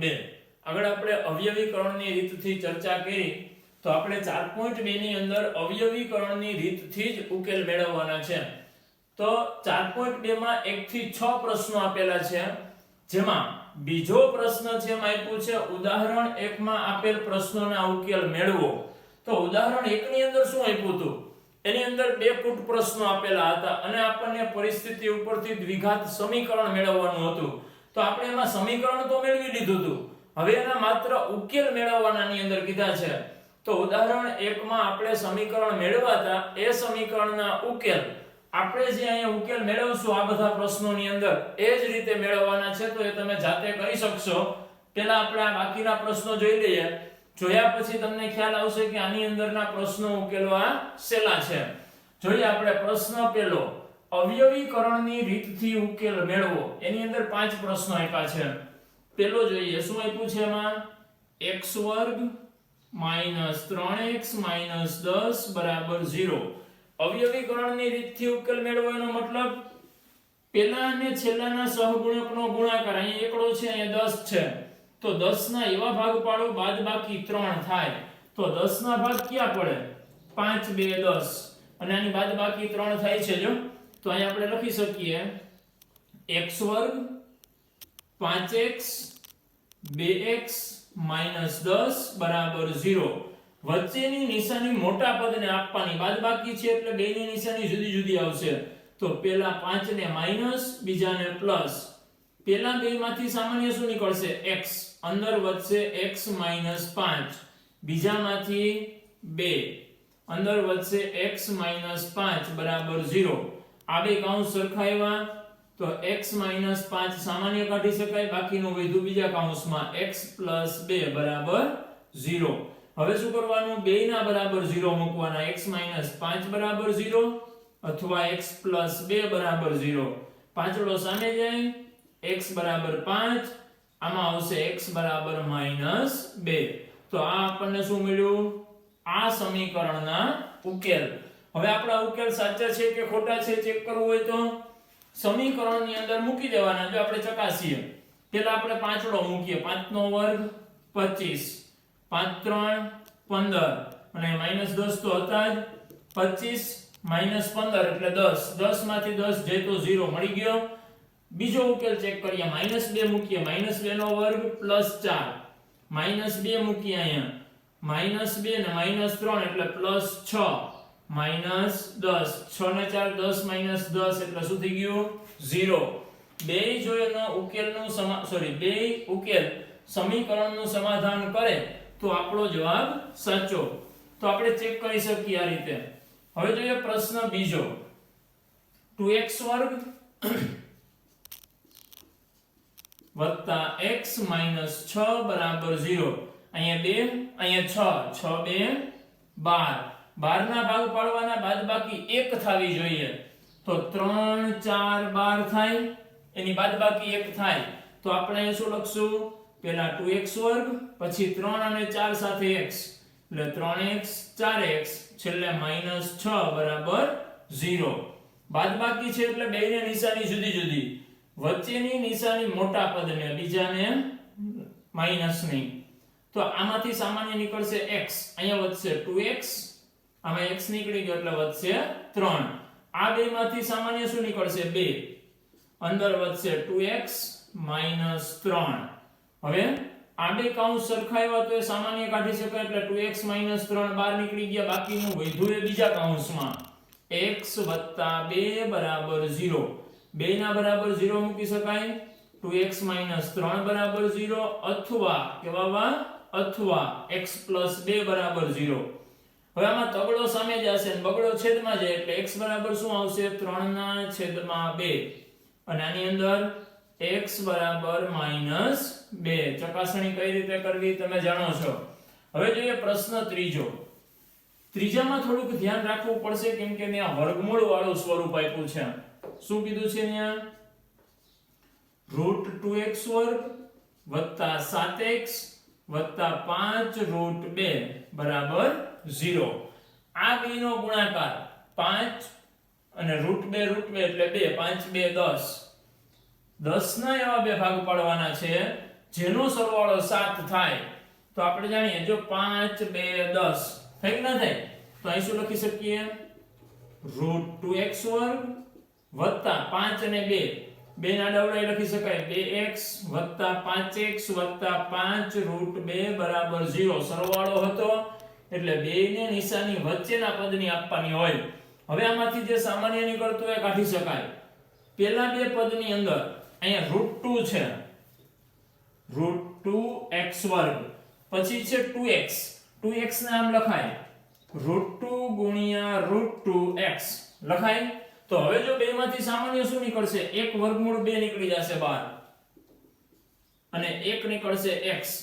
4.2 આગળ આપણે અવયવીકરણની રીતથી ચર્ચા કરી તો આપણે 4.2 ની અંદર અવયવીકરણની રીતથી જ ઉકેલ મેળવવાના છે। તો 4.2 માં 1 થી 6 પ્રશ્નો આપેલા છે, જેમાં બીજો પ્રશ્ન છે એમાં આપ્યું છે ઉદાહરણ 1 માં આપેલ પ્રશ્નોના ઉકેલ મેળવો। તો ઉદાહરણ 1 ની અંદર શું આપ્યું હતું? એની અંદર બે કૂટ પ્રશ્નો આપેલા હતા અને આપણને પરિસ્થિતિ ઉપરથી દ્વિઘાત સમીકરણ મેળવવાનું હતું। તો આપણે એમાં સમીકરણ તો મેળવી લીધું હતું, હવે એના માત્ર ઉકેલ મેળવવાનાની અંદર કીધા છે। તો ઉદાહરણ 1 માં આપણે સમીકરણ મેળવતા એ સમીકરણના ઉકેલ આપણે જે અહીંયા ઉકેલ મેળવશું આ બધા પ્રશ્નોની અંદર એ જ રીતે મેળવવાના છે। તો એ તમે જાતે કરી શકશો। પહેલા આપણે આ બાકીના પ્રશ્નો જોઈ લઈએ, જોયા પછી તમને ખ્યાલ આવશે કે આની અંદરના પ્રશ્નો ઉકેલવા શેલા છે। જોઈએ આપણે પ્રશ્ન પહેલો, અવયવીકરણની રીતથી ઉકેલ મેળવો। એની અંદર 5 પ્રશ્નો આપ્યા છે। પહેલો જોઈએ શું આપ્યું છે એમાં, x વર્ગ -3x - 10 બરાબર 0। અવયવીકરણની રીતથી ઉકેલ મેળવો એનો મતલબ પહેલા અને છેલ્લાના સહગુણકનો ગુણાકાર, અહીં એકડો છે અહીંયા 10 છે, તો 10 ના એવા ભાગ પાડો બાદબાકી 3 થાય। તો 10 ના ભાગ ક્યાં પડે? 5 2 10 અને આની બાદબાકી 3 થાય છે। જો તો અહીં આપણે લખી શકીએ x વર્ગ 5x 2x - 10 બરાબર 0। વચ્ચેની નિશાની મોટા પદને આપવાની, બાદબાકી છે એટલે બેની નિશાની જુદી જુદી આવશે। તો પહેલા 5 ને માઈનસ, બીજાને પ્લસ। પહેલા બેમાંથી સામાન્ય શું નીકળશે? x, અંદર વધશે x - 5, બીજામાંથી 2, અંદર વધશે x - 5 બરાબર 0। આ બે કૌંસ સરખાવ્યા તો x - 5 સામાન્ય કાઢી શકાય, બાકીનું વધ્યું બીજા કૌંસમાં x + 2 બરાબર 0। હવે શું કરવાનું? 2 ના બરાબર 0 મૂકવાના, x - 5 બરાબર 0 અથવા x + 2 બરાબર 0। પાંચડો સામે જાય, x બરાબર 5, આમાં આવશે x બરાબર -2। તો આ આપણને શું મળ્યું? આ સમીકરણના ઉકેલ। હવે આપણા ઉકેલ સાચા છે કે ખોટા છે ચેક કરવું હોય તો સમીકરણની અંદર મૂકી દેવાના। જો આપણે ચકાસીએ, પહેલા આપણે પાંચડો મૂકીએ, 5 નો વર્ગ 25, 5 3 15 અને -10 તો હતા જ, 25 - 15 એટલે 10, 10 માંથી 10 જાય તો 0 મળી ગયો। બીજો ઉકેલ ચેક કરીએ, -2 મૂકીએ, -2 નો વર્ગ +4, -2 મૂકીએ અહીંયા, -2 ને -3 એટલે +6, -10, 6 ને 4 10 - 10 એટલે શું થઈ ગયું? 0। બે જોઈનો ઉકેલનું બે ઉકેલ સમીકરણનું સમાધાન કરે તો આપણો જવાબ સાચો। તો આપણે ચેક કરી શકીએ આ રીતે। હવે જોઈએ પ્રશ્ન બીજો, 2x વર્ગ વત્તા x - 6 બરાબર 0। અહીંયા 2, અહીંયા 6, 6 2 12, 12 ના ભાગ પાડવાના, બાદબાકી 1 થવી જોઈએ। તો 3 4 12 થાય, એની બાદબાકી 1 થાય। તો આપણે શું લખશું? પહેલા 2x વર્ગ, પછી 3 અને 4 સાથે x એટલે 3x 4x, છેલ્લે -6 બરાબર 0। બાદબાકી છે એટલે બેયની નિશાની જુદી જુદી, વચ્ચેની નિશાની મોટા પદને, બીજાને માઈનસની। તો આમાંથી સામાન્ય નીકળશે x, અહીંયા વધશે 2x, આમાં x નીકળી ગયો એટલે વધશે 3। આ બેમાંથી સામાન્ય શું નીકળશે? 2, અંદર વધશે 2x - 3। હવે આ બે કૌંસ સરખાવ્યા તો એ સામાન્ય કાઢી શકાય એટલે 2x - 3 બહાર નીકળી ગયા, બાકીનું વધ્યું એ બીજા કૌંસમાં x + 2 બરાબર 0। 2 ના બરાબર 0 મૂકી શકાય, 2x - 3 બરાબર 0 અથવા x + 2 બરાબર 0। હવે આમાં તગડો સામે જશે ને બગડો છેદમાં જાય એટલે x બરાબર શું આવશે? 3/2 અને આની અંદર x બરાબર -2। ચકાસણી કઈ રીતે કરવી તમે જાણો છો। હવે જોઈએ પ્રશ્ન ત્રીજો। ત્રીજામાં થોડુંક ધ્યાન રાખવું પડશે કેમ કે ત્યાં વર્ગમૂળ વાળું સ્વરૂપ આપ્યું છે। શું કીધું છે અહીંયા? √2x વર્ગ વત્તા 7x વત્તા 5√2 બરાબર 0। આ બેનો ગુણાકાર 5 અને √2 એટલે 2, 5 2 10, 10 ના એવા બે ભાગ પાડવાના છે જેનો સરવાળો 7 થાય તો આપણે જાણીએ જો 5 2 10 થાય કે ના થાય તો અહીં શું લખી શકીએ √2x² વત્તા 5 અને 2 બે ના ડાવડાઈ લખી શકાય 2x વત્તા 5x વત્તા 5 √2 બરાબર 0 સરવાળો હતો એટલે બેયને નિશાની વચ્ચેના પદની આપવાની હોય હવે આમાંથી જે સામાન્ય નીકળતું હોય કાઢી શકાય પહેલા બે પદની અંદર અહીંયા √2 છે √2x² પછી છે 2x 2x ને આમ લખાય √2 ગુણ્યા √2x લખાય તો હવે જો બેમાંથી સામાન્ય શું નીકળશે એક વર્ગમૂળ 2 નીકળી જશે બહાર અને એક નીકળશે x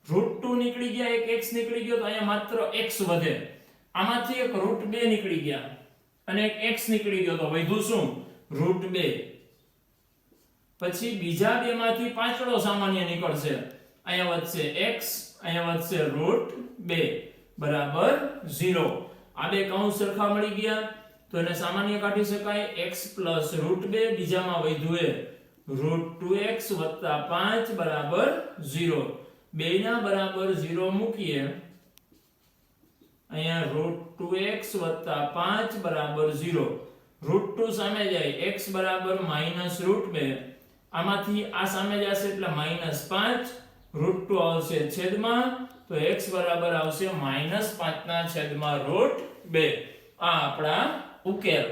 √2 નીકળી ગયા એક x નીકળી ગયો તો અહીંયા માત્ર x વધે આમાંથી એક √2 નીકળી ગયા અને એક x નીકળી ગયો તો વધ્યું શું √2 પછી બીજા બેમાંથી પાછળો સામાન્ય નીકળશે અહીંયા વધશે x અહીંયા વધશે √2 બરાબર 0 આ બે કૌંસ સરખા મળી ગયા તો એને સામાન્ય કાઢી શકાય x + √2 બીજામાં વધ્યું એ √2x + 5 બરાબર 0 બેયના બરાબર 0 મૂકીએ અહીંયા √2x + 5 બરાબર 0 √2 સામે જાય x બરાબર -√2 આમાંથી આ સામે જશે એટલે -5 √2 આવશે છેદમાં તો x બરાબર આવશે -5 ના છેદમાં √2 આ આપણા ઉકેલ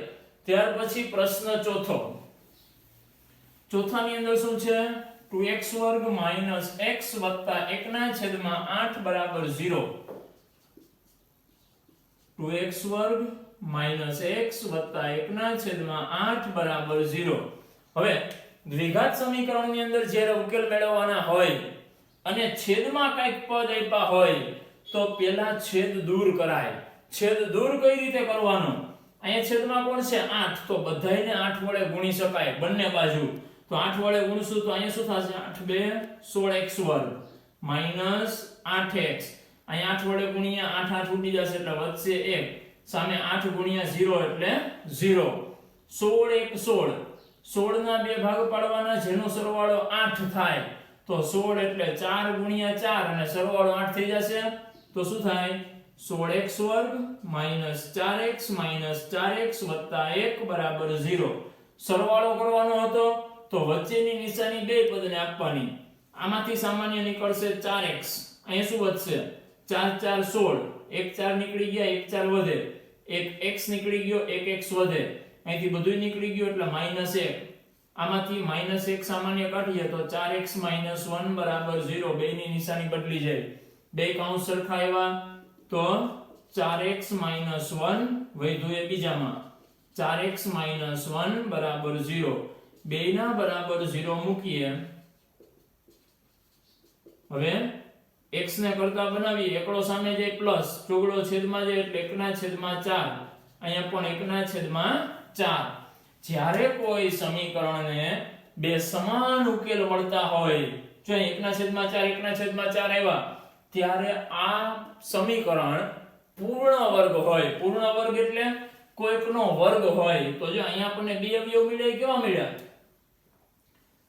ત્યાર પછી પ્રશ્ન ચોથાની અંદર શું છે 2x² - x + 1 ના છેદમાં 8 બરાબર 0 2x² - x + 1 ના છેદમાં 8 બરાબર 0 હવે દ્વિઘાત સમીકરણની અંદર જ્યારે ઉકેલ મેળવવાના હોય અને છેદમાં કંઈક પદ આપ્યા હોય તો પહેલા છેદ દૂર કરાય છેદ દૂર કઈ રીતે કરવાનો અહીંયા છેદમાં કોણ છે 8 તો બધાયને 8 વડે ગુણી શકાય બંને બાજુ તો 8 વડે ગુણશું તો અહીંયા શું થશે 8 2 16x² -8x અહીંયા 8 વડે ગુણ્યા 8 8 ઉડી જશે એટલે વધશે 1 સામે 8 ગુણ્યા 0 એટલે 0 16 1 16 16 ના બે ભાગ પાડવાના જેનો સરવાળો 8 થાય તો 16 એટલે 4 ગુણ્યા 4 અને સરવાળો 8 થઈ જશે તો શું થાય 16x² - 4x - 4x + 1 બરાબર 0 સરવાળો કરવાનો હતો તો વચ્ચેની નિશાની બે પદને આપવાની આમાંથી સામાન્ય નીકળશે 4x અહીંયા શું વધશે 4 4 16 1 4 નીકળી ગયા 1 4 વધે એક x નીકળી ગયો એક x વધે અહીંથી બધું નીકળી ગયું એટલે -1 આમાંથી -1 સામાન્ય કાઢીએ તો 4x - 1 બરાબર 0 બેયની નિશાની બદલી જાય બે કૌંસ સરખા આવ્યા તો 4x - 1 વધ્યું એ બીજામાં 4x - 1 બરાબર 0 બેયના બરાબર 0 મૂકીએ હવે x ને કરતા બનાવીએ એકડો સામે જાય પ્લસ ચોગડો છેદમાં જાય એટલે 1/4 અહીંયા પણ 1/4 જ્યારે કોઈ સમીકરણને બે સમાન ઉકેલ મળતા હોય જો 1/4 1/4 આવ્યા ત્યારે આ સમીકરણ પૂર્ણ વર્ગ હોય પૂર્ણ વર્ગ એટલે કોઈકનો વર્ગ હોય તો જો અહીંયા આપણને બે અવયવ મળ્યા કેવા મળ્યા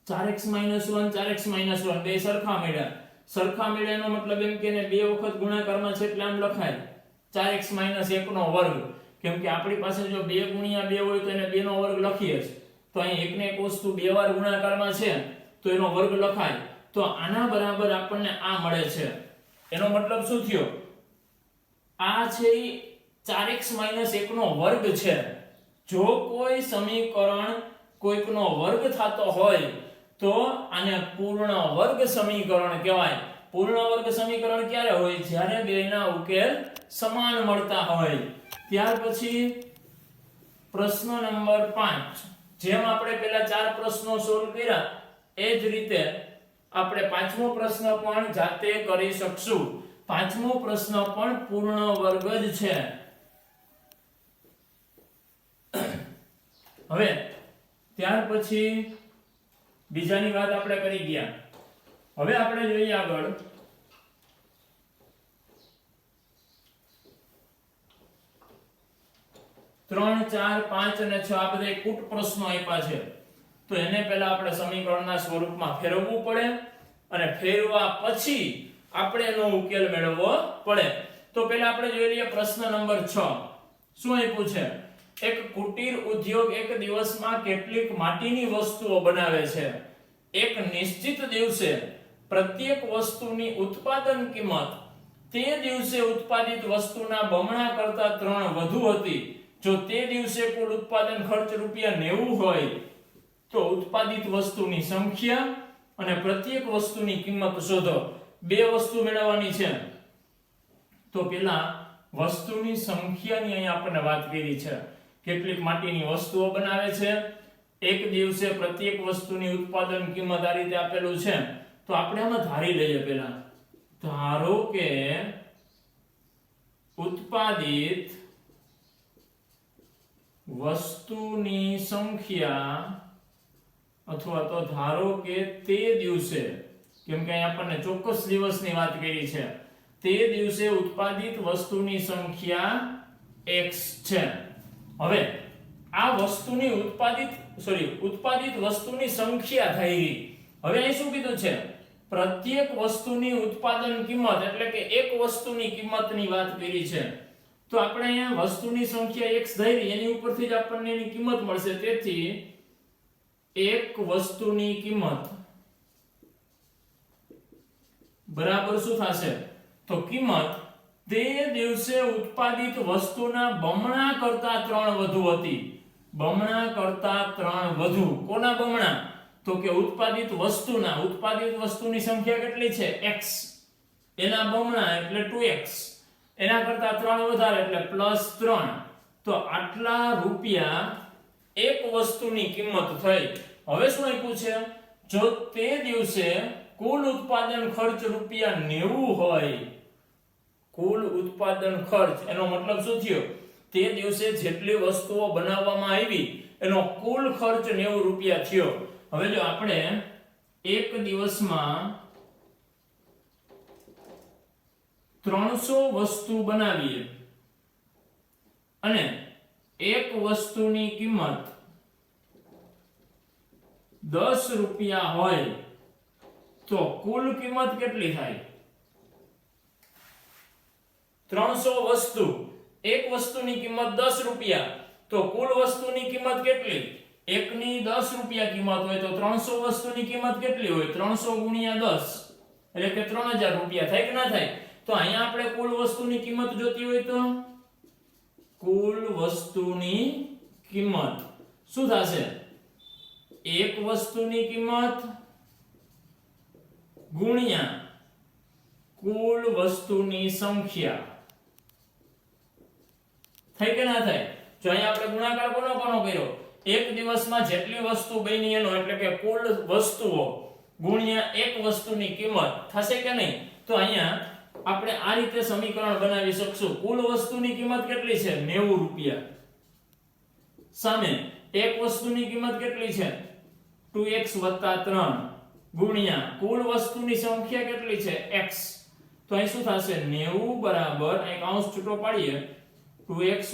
4x - 1 4x - 1 બે સરખા મળ્યા એનો મતલબ એમ કે બે વખત ગુણાકારમાં છે એટલે આમ લખાય 4x - 1 નો વર્ગ કેમ કે આપણી પાસે જો 2 ગુણ્યા 2 હોય તો એને 2 નો વર્ગ લખીએ જ તો અહીં એક ને એક વસ્તુ બે વાર ગુણાકારમાં છે તો એનો વર્ગ લખાય તો આના બરાબર આપણને આ મળે છે એનો મતલબ શું થયો આ છે 4x - 1 નો વર્ગ છે જો કોઈ સમીકરણ કોઈકનો વર્ગ થતો હોય તો આને પૂર્ણ વર્ગ સમીકરણ કહેવાય પૂર્ણ વર્ગ સમીકરણ ક્યારે હોય જ્યારે બેયના ઉકેલ સમાન મળતા હોય ત્યાર પછી પ્રશ્ન નંબર 5 જેમ આપણે પહેલા 4 પ્રશ્નો સોલ્વ કર્યા એ જ રીતે આપણે પાંચમો પ્રશ્ન પણ જાતે કરી શકશું પાંચમો પ્રશ્ન પણ પૂર્ણ વર્ગ જ છે હવે ત્યાર પછી બીજાની વાત આપણે કરી ગયા હવે આપણે જોઈએ આગળ 3 4 5 અને 6 આ બધા કુટ પ્રશ્નો આપ્યા છે તો એને પહેલા આપણે સમીકરણના સ્વરૂપમાં ફેરવવું પડે અને ફેરવા પછી આપણે એનો ઉકેલ મેળવવો પડે. તો પહેલા આપણે જોઈ લઈએ પ્રશ્ન નંબર 6. શું આપ્યું છે? એક કુટીર ઉદ્યોગ એક દિવસમાં કેટલીક માટીની વસ્તુઓ બનાવે છે. એક નિશ્ચિત દિવસે પ્રત્યેક વસ્તુની ઉત્પાદન કિંમત તે દિવસે ઉત્પાદિત વસ્તુના બમણા કરતા 3 વધુ હતી. જો તે દિવસે કુલ ઉત્પાદન ખર્ચ ₹90 હોય તો ઉત્પાદિત વસ્તુની સંખ્યા અને પ્રત્યેક વસ્તુની કિંમત શોધો. બે વસ્તુ મેળવવાની છે. તો પેલા વસ્તુની સંખ્યાની અહીં આપણને વાત કરી છે. કેટલીક માટીની વસ્તુઓ બનાવે છે. એક દિવસે પ્રત્યેક વસ્તુની ઉત્પાદન કિંમત આ રીતે આપેલું છે. તો આપણે આમાં ધારી લઈએ. પેલા ધારો કે ઉત્પાદિત વસ્તુની સંખ્યા અથવા તો ધારો કે તે દિવસે, કેમ કે અહીં આપણને ચોક્કસ દિવસની વાત કરી છે, તે દિવસે ઉત્પાદિત વસ્તુની સંખ્યા x છે. હવે આ વસ્તુની ઉત્પાદિત વસ્તુની સંખ્યા થઈ. હવે અહીં શું કીધું છે? પ્રત્યેક વસ્તુની ઉત્પાદન કિંમત એટલે કે એક વસ્તુની કિંમતની વાત કરી છે. તો આપણે અહીંયા વસ્તુની સંખ્યા x ધારી, એની ઉપરથી જ આપણને એની કિંમત મળશે. તેથી એક વસ્તુની કિંમત બરાબર શું થશે? તો કિંમત તે દિવસે ઉત્પાદિત વસ્તુના બમણા કરતા 3 વધુ હતી. બમણા કરતા 3 વધુ. કોના બમણા? તો કે ઉત્પાદિત વસ્તુની સંખ્યા કેટલી છે? x. એના બમણા એટલે 2x. એના કરતા 3 વધારે એટલે +3. તો આટલા રૂપિયા એક વસ્તુની કિંમત થઈ. હવે શું આપ્યું છે? જો તે દિવસે કુલ ઉત્પાદન ખર્ચ ₹90 હોય, કુલ ઉત્પાદન ખર્ચ એનો મતલબ શું થયો? તે દિવસે જેટલી વસ્તુઓ બનાવવામાં આવી એનો કુલ ખર્ચ ₹90 થયો. હવે જો આપણે એક દિવસમાં 300 વસ્તુ બનાવીએ અને એક વસ્તુની કિંમત ₹10 હોય તો કુલ કિંમત કેટલી થાય? 300 વસ્તુ, એક વસ્તુની કિંમત ₹10 તો કુલ વસ્તુની કિંમત કેટલી? એકની ₹10 કિંમત હોય તો 300 વસ્તુની કિંમત કેટલી હોય? 300 ગુણ્યા 10 એટલે કે ₹3000 થાય કે ના થાય? તો અહીંયા આપણે કુલ વસ્તુની કિંમત જોતી હોય તો કુલ વસ્તુની કિંમત શું થશે? એક વસ્તુની કિંમત ગુણ્યા કુલ વસ્તુની સંખ્યા. થાય કે ના થાય? જો અહીંયા આપણે ગુણાકાર કોનો કર્યો? એક દિવસમાં જેટલી વસ્તુ બની એનો એટલે કે કુલ વસ્તુઓ ગુણ્યા એક વસ્તુની કિંમત થશે કે નહીં? તો અહીંયા આપણે આ રીતે સમીકરણ બનાવી શકશું. કુલ વસ્તુની કિંમત કેટલી છે? ₹90. સામે એક વસ્તુની કિંમત કેટલી છે? 2x + 3 ગુણ્યા કુલ વસ્તુની સંખ્યા કેટલી છે? x. તો અહીં શું થશે? 90 બરાબર એક અંશ છૂટો પાડીએ 2x²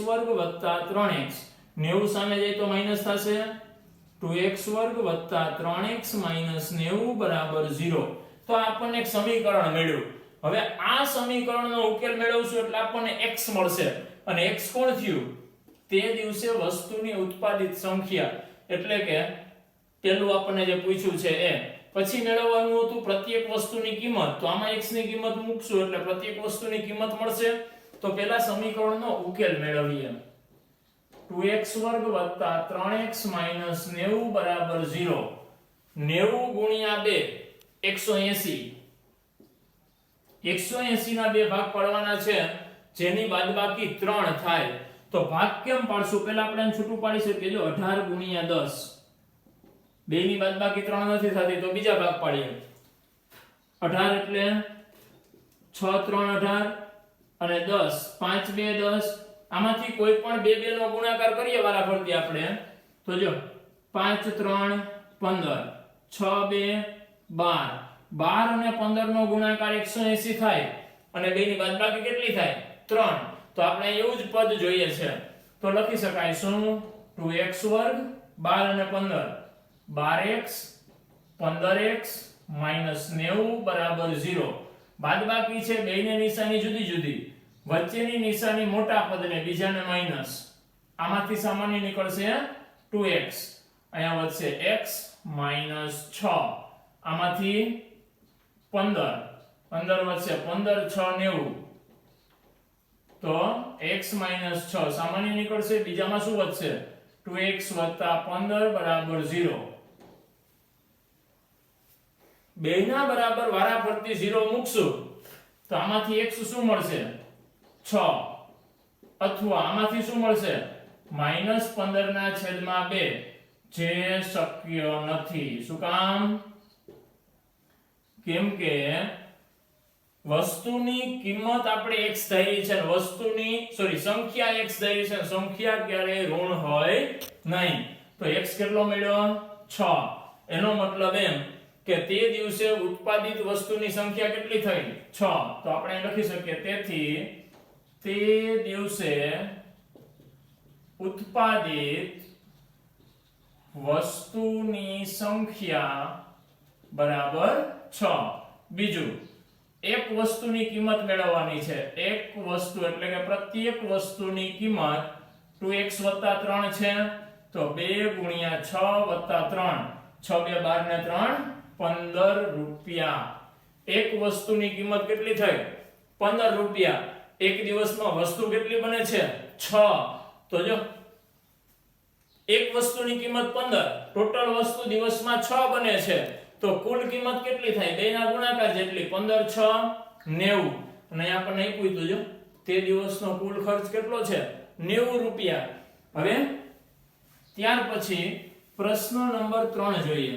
+ 3x. 90 સામે જાય તો માઈનસ થશે. 2x² + 3x - 90 બરાબર 0. તો આપણને એક સમીકરણ મળ્યું. હવે આ સમીકરણનો ઉકેલ મેળવશું એટલે આપણને x મળશે. અને x કોણ થયું? તે દિવસે વસ્તુની ઉત્પાદિત સંખ્યા. એટલે કે પેલું આપણને જે પૂછ્યું છે એ. પછી મેળવવાનું હતું પ્રત્યેક વસ્તુની કિંમત. તો આમાં x ની કિંમત મૂકશું એટલે પ્રત્યેક વસ્તુની કિંમત મળશે. તો પહેલા સમીકરણનો ઉકેલ મેળવીએ. 2x² + 3x - 90 બરાબર 0. 90 ગુણ્યા 2 180. 180 ના 2 ભાગ પાડવાના છે જેની બાદબાકી 3 થાય. તો ભાગ કેમ પાડશું? પહેલા આપણે છૂટું પાડી શકીએ. જો 18 ગુણ્યા 10 2 ની બાદબાકી 3 નથી થતી તો બીજા ભાગ પાડીએ. 18 એટલે 6 3 18 અને 10 5 2 10. આમાંથી કોઈ પણ 2 2 નો ગુણાકાર કરીએ વારાફરતી આપણે. તો જો 5 3 15 6 2 12 12 અને 15 નો ગુણાકાર 180 થાય અને 2 ની બાદબાકી કેટલી થાય? 3. તો આપણે એવું જ પદ જોઈએ છે. તો લખી શકાય શું? 2x² 12 અને 15 12x 15x -90 બરાબર 0. બાદબાકી છે, બેયની નિશાની જુદી જુદી, વચ્ચેની નિશાની મોટા પદને બીજાને માઈનસ, આમાંથી સામાન્ય નીકળશે 2x, અહીંયા વધશે x -6, આમાંથી 15 વધશે 15 6 90, તો x -6 સામાન્ય નીકળશે, બીજામાં શું વધશે 2x + 15 બરાબર 0. બેયના બરાબર વારાફરતી 0 મૂકશું તો આમાંથી x શું મળશે 6, અથવા આમાંથી શું મળશે -15/2, જે શક્ય નથી. શું કામ? કેમ કે વસ્તુની કિંમત આપણે x ધારી છે, સંખ્યા x ધારી છે, સંખ્યા ક્યારે ઋણ હોય નહીં. તો x કેટલો મળ્યો 6. એનો મતલબ એમ કે તે દિવસે ઉત્પાદિત વસ્તુની સંખ્યા કેટલી થઈ 6. તો આપણે લખી શકીએ, તેથી તે દિવસે ઉત્પાદિત વસ્તુની સંખ્યા બરાબર 6. બીજું, એક વસ્તુની કિંમત મેળવવાની છે. એક વસ્તુ એટલે કે પ્રત્યેક વસ્તુની કિંમત 2x + 3 છે, તો 2 × 6 + 3, 6 2 12 ને 3 15 રૂપિયા. એક વસ્તુની કિંમત કેટલી થઈ 15 રૂપિયા. એક દિવસમાં વસ્તુ કેટલી બને છે 6. તો જો એક વસ્તુની કિંમત 15, ટોટલ વસ્તુ દિવસમાં 6 બને છે, તો કુલ કિંમત કેટલી થાય બેના ગુણાકાર જેટલી, 15 6 90. અને અહીં આપણને આપ્યું તો જો તે દિવસનો કુલ ખર્ચ કેટલો છે 90 રૂપિયા. હવે ત્યાર પછી પ્રશ્ન નંબર 3 જોઈએ.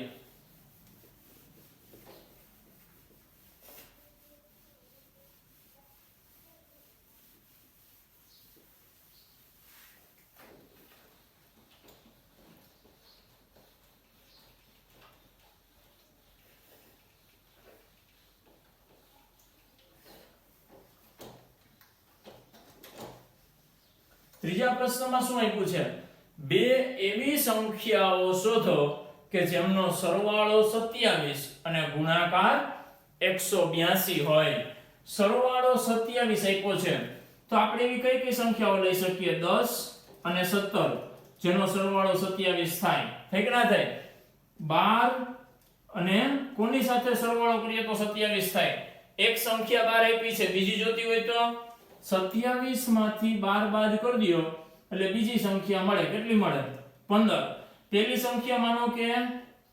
ત્રીજા પ્રશ્નમાં શું આપ્યું છે, બે એવી સંખ્યાઓ શોધો કે જેમનો સરવાળો 27 અને ગુણાકાર 182 હોય. સરવાળો 27 આપ્યો છે, તો આપણે એવી કઈ કઈ સંખ્યાઓ લઈ શકીએ 10 અને 17, જેનો સરવાળો 27 થાય. થાય કે ના થાય? 12 અને કોની સાથે સરવાળો કરીએ તો 27 થાય? એક સંખ્યા 12 આપી છે, બીજી જોતી હોય તો 27 માંથી 12 બાદ કરી દો એટલે બીજી સંખ્યા મળે. કેટલી મળે 15. પહેલી સંખ્યા માનો કે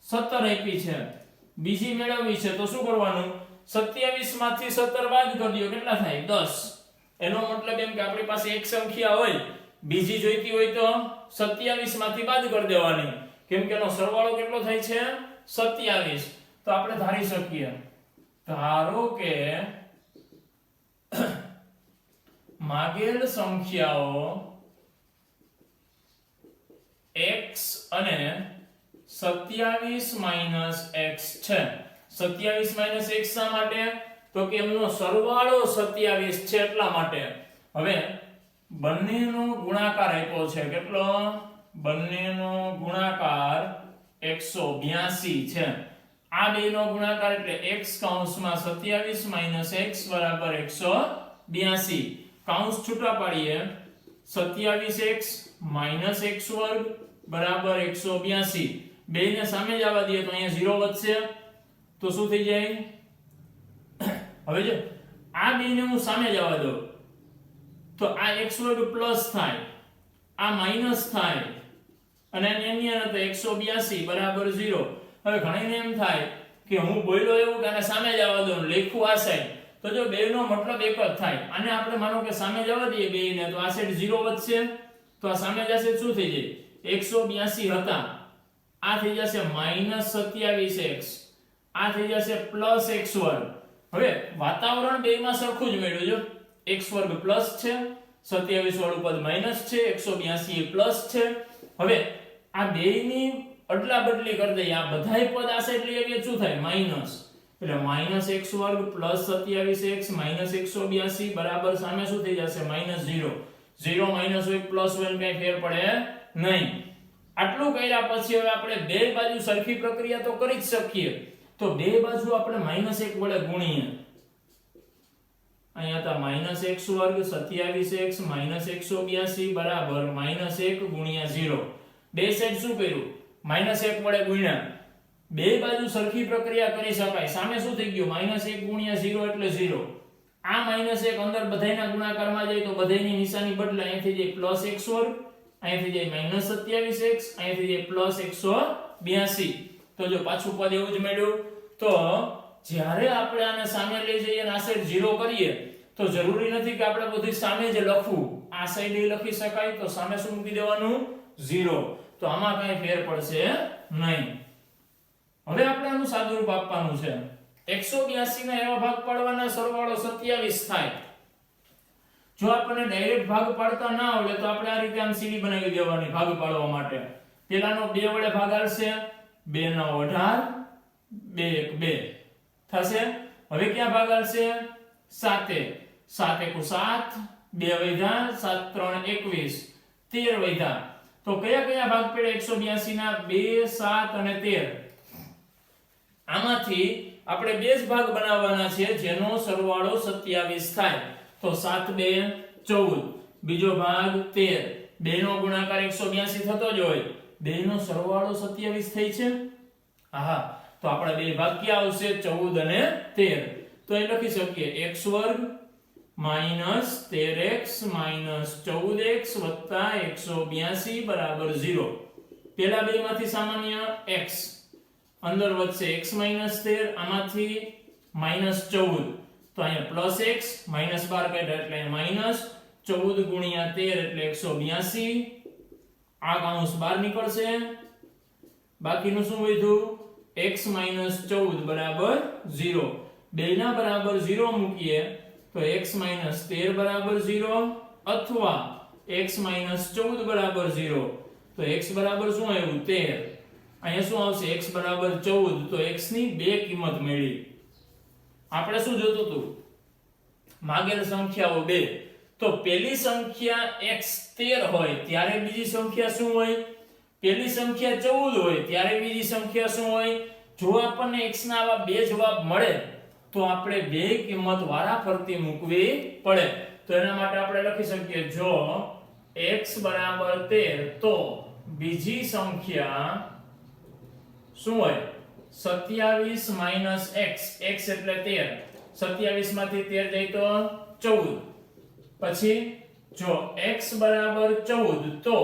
17 આપી છે, બીજી મેળવવી છે, તો શું કરવાનું 27 માંથી 17 બાદ કરી દો, કેટલા થાય 10. એનો મતલબ એમ કે આપણી પાસે એક સંખ્યા હોય, બીજી જોઈતી હોય તો 27 માંથી બાદ કરી દેવાની, કેમ કે એનો સરવાળો કેટલો થાય છે 27. તો આપણે ધારી શકીએ, ધારો કે માગેલ સંખ્યાઓ x અને 27 - x છે. 27 - x શા માટે? તો કે એમનો સરવાળો 27 છે એટલા માટે. હવે બંનેનો ગુણાકાર આપ્યો છે, કેટલો? બંનેનો ગુણાકાર 182 છે. આ બેનો ગુણાકાર એટલે x કૌંસમાં 27 - x બરાબર 182. કૌંસ છૂટા પાડીએ, 27x - x² બરાબર 182. બેને સામે જ આવવા દઈએ તો અહીંયા 0 વધશે, તો શું થઈ જાય? હવે જો આ બેને હું સામે જ આવવા દઉં તો આ x² પ્લસ થાય, આ માઈનસ થાય, અને એની અંદર તો 182 બરાબર 0. હવે ઘણીને એમ થાય કે હું બોલ્યો એવું કે આને સામે જ આવવા દઉં, લખું આ સાઈડ, તો જો બેનો મતલબ એક જ થાય. આને આપણે માનો કે સામે જવા દઈએ બેને, તો આ સાઈડ 0 વધશે, તો આ સામે જશે શું થઈ જાય 182 હતા, આ થઈ જશે -27x, આ થઈ જશે +x². હવે વાતાવરણ બેમાં સરખું જ મળ્યું, જો x² પ્લસ છે, 27 વાળું પદ માઈનસ છે, 182 એ પ્લસ છે. હવે આ બેની અદલા બદલી કરી દઈએ, આ બધાય પદ આ સાઈડ લઈ આવીએ શું થાય માઈનસ, એટલે -x² + 27x - 182 બરાબર સામે શું થઈ જશે -0. 0 માઈનસ હોય પ્લસ હોય કઈ ફેર પડે નહીં. આટલું કર્યા પછી હવે આપણે બે બાજુ સરખી પ્રક્રિયા તો કરી જ શકીએ. તો બે બાજુ આપણે -1 વડે ગુણીએ. અહીંયા હતા -x વર્ગ 27x -182 બરાબર -1 ગુણ્યા 0. બે સાઈડ શું કર્યું? -1 વડે ગુણ્યા. બે બાજુ સરખી પ્રક્રિયા કરી શકાય. સામે શું થઈ ગયું? -1 ગુણ્યા 0 એટલે 0. આ -1 અંદર બધાયના ગુણાકારમાં જાય તો બધાયની નિશાની બદલે. અહીંથી જાય +x વર્ગ, અહીંથી જાય -27x, અહીંથી જાય +182. તો જો પાછું પદ એવું જ મળ્યું. તો જ્યારે આપણે આને સામે લઈ જઈએ અને આ સાઈડ 0 કરીએ તો જરૂરી નથી કે આપણે બધું સામે જ લખવું. આ સાઈડે લખી શકાય. તો સામે શું મૂકી દેવાનું? 0. તો આમાં કઈ ફેર પડશે નહીં. હવે આપણે આનું સાદુરૂપ આપવાનું છે. 182 ના એવા ભાગ પાડવાના સરવાળો 27 થાય. જો આપણને ડાયરેક્ટ ભાગ પાડતા ના આવડે તો આપણે આ રીતે આમ સીડી બનાવી દેવાની ભાગ પાડવા માટે. પેલાનો 2 વડે ભાગ આવશે. 2 નો 18, 2 1 2 થશે. હવે ક્યાં ભાગ આવશે? 7. 7 * 7, 2 વધ્યા, 7 3 21, 13 વધ્યા. તો કયા કયા ભાગ પડે 182 ના? 2, 7 અને 13. આમાંથી આપણે બે જ ભાગ બનાવવાના છે જેનો સરવાળો 27 થાય. તો 7 2 14, બીજો ભાગ 13. બે નો ગુણાકાર 182 થતો જ હોય. બે નો સરવાળો 27 થઈ છે. હા, તો આપણે બે ભાગ ક્યાં આવશે? 14 અને 13. તો એ લખી શકીએ x વર્ગ -13x -14x વત્તા 182 બરાબર 0. પેલા બે માંથી સામાન્ય x અંદર વધશે x - 13, આમાંથી -14. તો અહીંયા +x -12 કાઢ્યા એટલે -14 ગુણ્યા 13 એટલે 182. આ કૌંસ બહાર નીકળશે. બાકીનું શું વધ્યું? x - 14 બરાબર 0. બેના બરાબર 0 મૂકીએ તો x - 13 બરાબર 0 અથવા x - 14 બરાબર 0. તો x બરાબર શું આવ્યું? 13. અહીંયા શું આવશે? x બરાબર 14. તો x ની બે કિંમત મળી. આપણે શું જોતું હતું? માગેલ સંખ્યાઓ બે. તો પહેલી સંખ્યા x 13 હોય ત્યારે બીજી સંખ્યા શું હોય? પહેલી સંખ્યા 14 હોય ત્યારે બીજી સંખ્યા શું હોય? જો આપણને x ના આવા બે જવાબ મળે તો આપણે બે કિંમત વારાફરતી મૂકવી પડે. તો એના માટે આપણે લખી શકીએ જો x બરાબર 13 તો બીજી સંખ્યા શું હોય? 27 - x. x એટલે 13. 27 માંથી 13 જાય તો 14. પછી જો x બરાબર 14 તો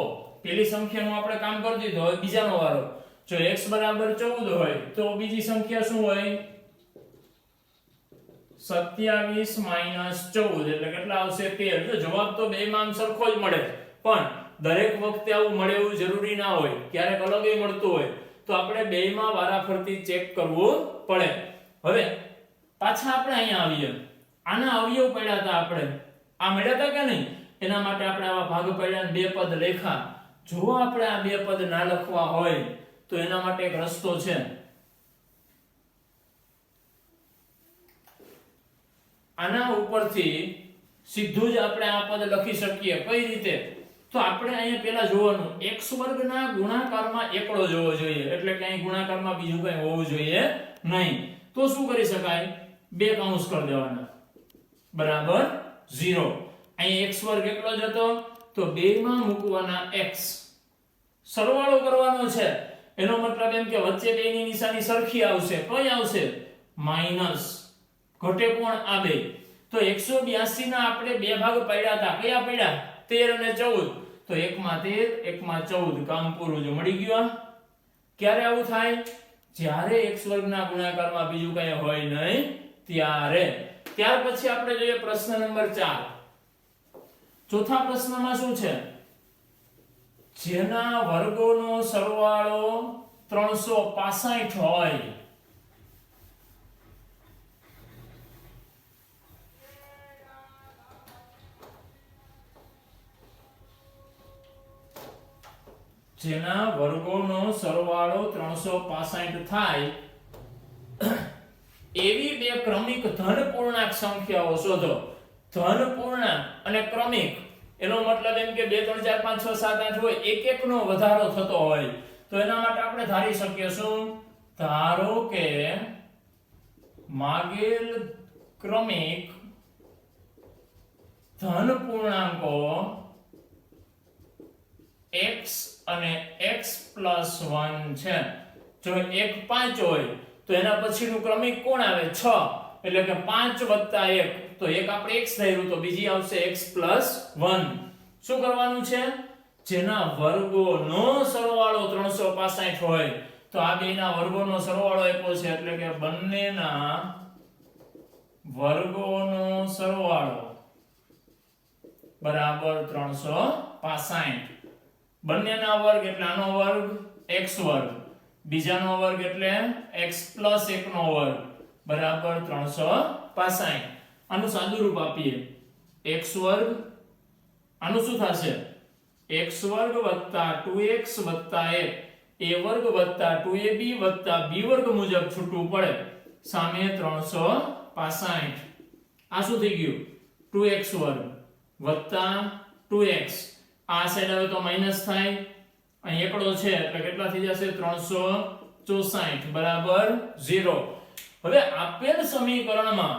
પેલી સંખ્યાનું આપણે કામ કરી દીધું. હવે બીજાનો વારો. જો x બરાબર 14 હોય તો બીજી સંખ્યા શું હોય? 27 - 14 એટલે કેટલા આવશે? 13. જો જવાબ તો બેમાં આમ સરખો જ મળે પણ દરેક વખતે આવું મળે એવું જરૂરી ના હોય. ક્યારેક અલગય મળતું હોય. તો આપણે બેયમાં વારાફરતી ચેક કરવું પડે. હવે પાછા આપણે અહીંયા આવીએ. આના અવયવ પડ્યા હતા આપણે. આ મળ્યા હતા કે નહીં? એના માટે આપણે આવા ભાગ પડ્યા અને બે પદ લેખા. જો આપણે આ બે પદ ના લખવા હોય તો એના માટે એક રસ્તો છે. આના ઉપરથી સીધું જ આપણે આ પદ લખી શકીએ. કઈ રીતે? તો આપણે અહીંયા પેલા જોવાનું x વર્ગના ગુણાકારમાં એકડો જોવો જોઈએ. એટલે કે અહીં ગુણાકારમાં બીજું કંઈ હોવું જોઈએ નહીં. તો શું કરી શકાય? બે કૌંસ કરી દેવાના બરાબર 0. અહીં x વર્ગ એકલો જ હતો તો બેમાં મૂકવાના x. સરવાળો કરવાનો છે. એનો મતલબ એમ કે વચ્ચે બેની નિશાની સરખી આવશે. કઈ આવશે? માઈનસ. ઘટે કોણ? આ બે. તો 182 ના આપણે બે ભાગ પાડ્યા હતા. કયા પાડ્યા? 13 અને 14. તો એકમાં 13 એકમાં 14. કામ પૂરું. જો મળી ગયું. ક્યારે આવું થાય? જ્યારે x વર્ગના ગુણાકારમાં બીજું કંઈ હોય નહીં ત્યારે. ત્યાર પછી આપણે જોઈએ પ્રશ્ન નંબર 4. ચોથા પ્રશ્નમાં શું છે? જેના વર્ગોનો સરવાળો 365 હોય જેના વર્ગોનો સરવાળો 365 થાય એવી બે ક્રમિક ધન પૂર્ણાંક સંખ્યાઓ શોધો. ધન પૂર્ણાંક અને ક્રમિક એનો મતલબ એમ કે 2 3 4 5 6 7 8 હોય એક એક નો વધારો થતો હોય. તો એના માટે આપણે ધારી શકીએ શું? ધારો કે માગેલ ક્રમિક ધન પૂર્ણાંકો x અને x + 1 છે. જો 1 5 હોય તો એના પછીનું ક્રમિક કોણ આવે 6, એટલે કે 5 + 1, તો એક આપણે x ધાર્યું તો બીજી આવશે x + 1. શું કરવાનું છે? જેના વર્ગોનો સરવાળો 365 હોય તો આ બેના વર્ગોનો સરવાળો આપ્યો છે, એટલે કે બંનેના વર્ગોનો સરવાળો બરાબર 365. બંનેના વર્ગ એટલે આનો વર્ગ x વર્ગ, બીજાનો વર્ગ એટલે x + 1 નો વર્ગ બરાબર 365. આનું સાદું રૂપ આપીએ x વર્ગ, આનું શું થશે x વર્ગ + 2x + 1 a વર્ગ + 2ab + b વર્ગ મુજબ છૂટું પડે સામે 365. આ શું થઈ ગયું 2x વર્ગ + 2x, આ સાઈડ આવે તો માઈનસ થાય, અહીં એકડો છે એટલે કેટલા થઈ જશે 364 બરાબર 0. હવે આપેલ સમીકરણમાં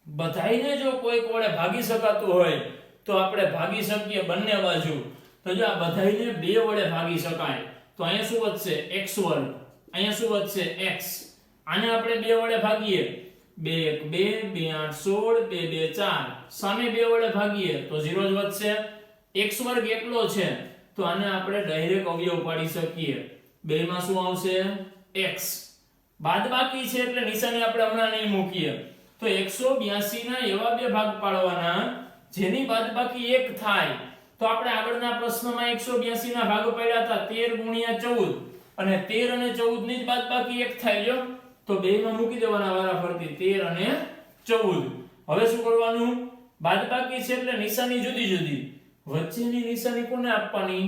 બધાઈને જો કોઈક વડે ભાગી શકાતું હોય તો આપણે ભાગી શકીએ બંને બાજુ. તો જો આ બધાઈને 2 વડે ભાગી શકાય તો અહીંયા શું વધશે x વર્ગ, અહીંયા શું વધશે x. આને આપણે 2 વડે ભાગીએ 2 1 2 2 8 16 2 2 4, સામે 2 વડે ભાગીએ તો 0 જ વધશે. x વર્ગ એકલો છે તો આને આપણે ડાયરેક્ટ અવયવ પાડી શકીએ. 2 માં શું આવશે x, બાદબાકી છે એટલે નિશાની આપણે હમણાં નહીં મૂકીએ. તો 182 ના એવા બે ભાગ પાડવાના જેની બાદબાકી 1 થાય. તો આપણે આગળના પ્રશ્નમાં 182 ના ભાગ પાડ્યા હતા 13 * 14, અને 13 અને 14 ની જ બાદબાકી 1 થાય. જો તો બે માં મૂકી દેવાના વારાફરતી 13 અને 14. હવે શું કરવાનું? બાદબાકી છે એટલે નિશાની જુદી જુદી, વચ્ચેની નિશાની કોને આપવાની?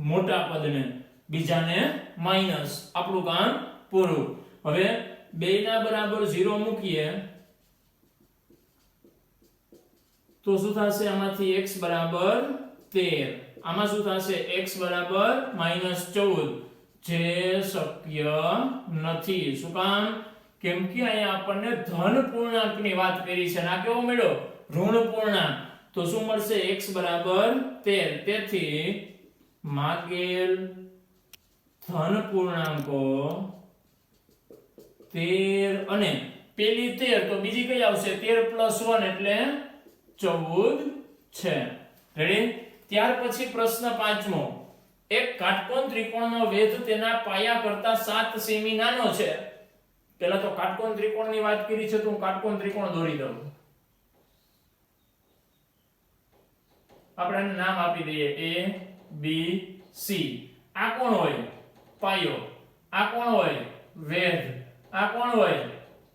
મોટા પદને, બીજાને માઈનસ. આપણું કામ પૂરું. હવે 2 ના બરાબર 0 મૂકીએ તો શું થશે? આમાંથી x બરાબર 13, આમાં શું થશે? x બરાબર -14, જે શક્ય નથી. શું કામ? કેમ કે અહીંયા આપણને ધન પૂર્ણાંકની વાત કરી છે, ના કેવો મળ્યો ઋણ પૂર્ણાંક. તો શું મળશે? x બરાબર 13. તેથી માગેલ ધન પૂર્ણાંકો 13 અને પેલી 13 તો બીજી કઈ આવશે? 13 + 1 એટલે 14 છે. રેડી? ત્યાર પછી પ્રશ્ન 5મો. એક કાટકોણ ત્રિકોણનો વેધ તેના પાયા કરતા 7 સેમી નાનો છે. પહેલા તો કાટકોણ ત્રિકોણની વાત કરી છે તો હું કાટકોણ ત્રિકોણ દોરી દઉં. આપણે આને નામ આપી દઈએ a b c. આ કોણ હોય? પાયો. આ કોણ હોય? વેધ. આ કોણ હોય?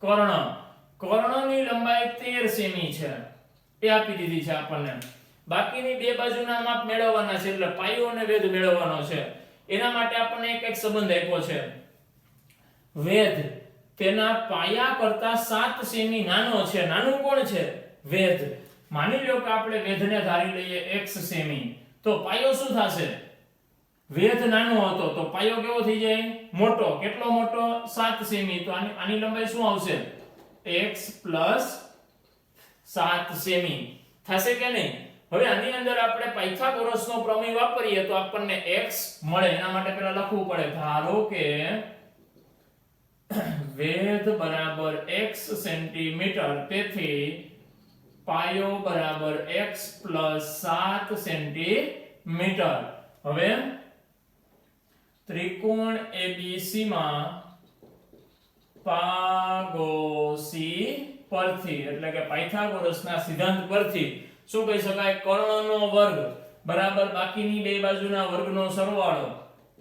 કર્ણ. કર્ણની લંબાઈ 13 સેમી છે, એ આપી દીધી છે આપણને. બાકીની બે બાજુના માપ મેળવવાના છે, એટલે પાયો અને વેધ મેળવવાનો છે. એના માટે આપણને એક સંબંધ આપ્યો છે. વેધ તેના પાયા કરતા 7 સેમી નાનો છે. નાનું કોણ છે? વેધ. માની લો કે આપણે વેધને ધારી લઈએ x સેમી, તો પાયો શું થશે? વેધ નાનો હતો તો પાયો કેવો થઈ જાય? મોટો. કેટલો મોટો? 7 સેમી. તો આની લંબાઈ શું આવશે? x + 7 સેમી થશે કે નહીં? હવે આની અંદર આપણે પાયથાગોરસનો પ્રમેય વાપરીએ તો આપણને x મળે. એના માટે પહેલા લખવું પડે. ધારો કે વેધ બરાબર x સેન્ટીમીટર, તેથી પાયો બરાબર x + 7 સેન્ટીમીટર. હવે ત્રિકોણ ABC માં પાગોસી પરથી, એટલે કે પાયથાગોરસના સિદ્ધાંત પરથી શું કહી શકાય? કર્ણનો વર્ગ બરાબર બાકીની બે બાજુના વર્ગનો સરવાળો,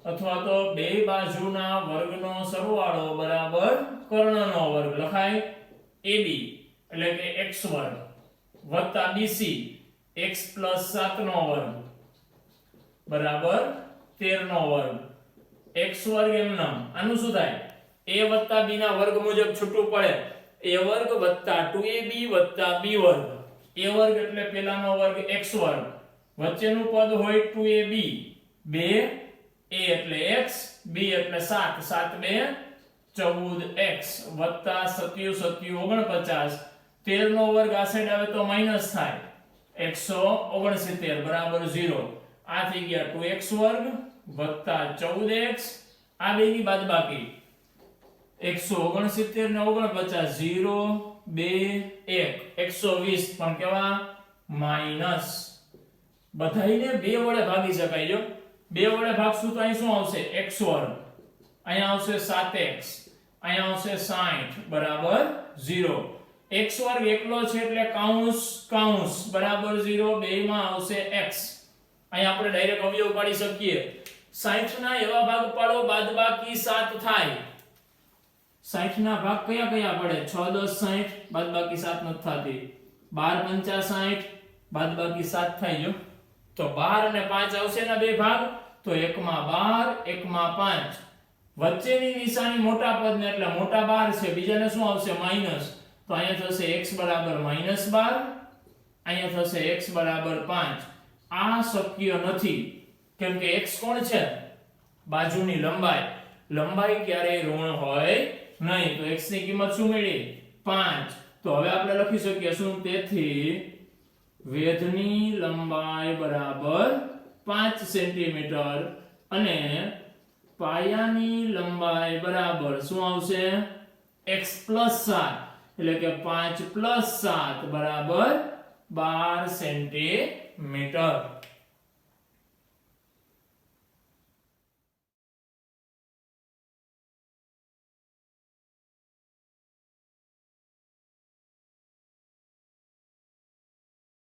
અથવા તો બે બાજુના વર્ગનો સરવાળો બરાબર કર્ણનો વર્ગ લખાય. AB એટલે કે x વર્ગ વત્તા BC x + 7 નો વર્ગ બરાબર 13 નો વર્ગ. x વર્ગ એમનામ. આનું શું થાય? a વત્તા b ના વર્ગ મુજબ છૂટું પડે. a વર્ગ વત્તા 2ab વત્તા b વર્ગ. a વર્ગ એટલે પહેલાનો વર્ગ x વર્ગ, વચ્ચેનું પદ હોય 2ab, 2 a એટલે x, b એટલે 7, 7 2 14x વત્તા 27 49 13 નો વર્ગ આ સાઈડ આવે તો માઈનસ થાય 169 બરાબર 0 આ થઈ ગયા 2x વર્ગ વત્તા 14x આ બેની બાદબાકી 169 ને 49 0 2 1 120 પણ કેવા માઈનસ બધાઈને 2 વડે ભાગી શકાય જો 2 વડે ભાગશું તો અહીં શું આવશે x વર્ગ અહીંયા આવશે 7x અહીંયા આવશે 60 બરાબર 0 x વર્ગ એકલો છે એટલે કૌંસ કૌંસ બરાબર 0 બેમાં આવશે x અહીંયા આપણે ડાયરેક્ટ અવયવ પાડી શકીએ 60 ના એવા ભાગ પાડો બાદબાકી 7 થાય 60 ના ભાગ કયા કયા પડે 6 10 60 બાદબાકી 7 નથી થતી 12 5 60 બાદબાકી 7 થાય જો તો 12 અને 5 આવશે ના બે ભાગ તો એકમાં 12 એકમાં 5 વચ્ચેની નિશાની મોટા પદને એટલે મોટા 12 છે બીજાને શું આવશે માઈનસ તો અહીંયા થશે x બરાબર -12 અહીંયા થશે x બરાબર 5 આ શક્ય નથી કેમ કે x કોણ છે બાજુની લંબાઈ લંબાઈ ક્યારેય ઋણ હોય નહીં તો x ની કિંમત શું મળી 5 તો હવે આપણે લખી શકીએ શું તેથી વેધની લંબાઈ બરાબર 5 સેન્ટીમીટર અને પાયાની લંબાઈ બરાબર શું આવશે x + 7 એટલે કે 5 + 7 બરાબર 12 સેન્ટીમીટર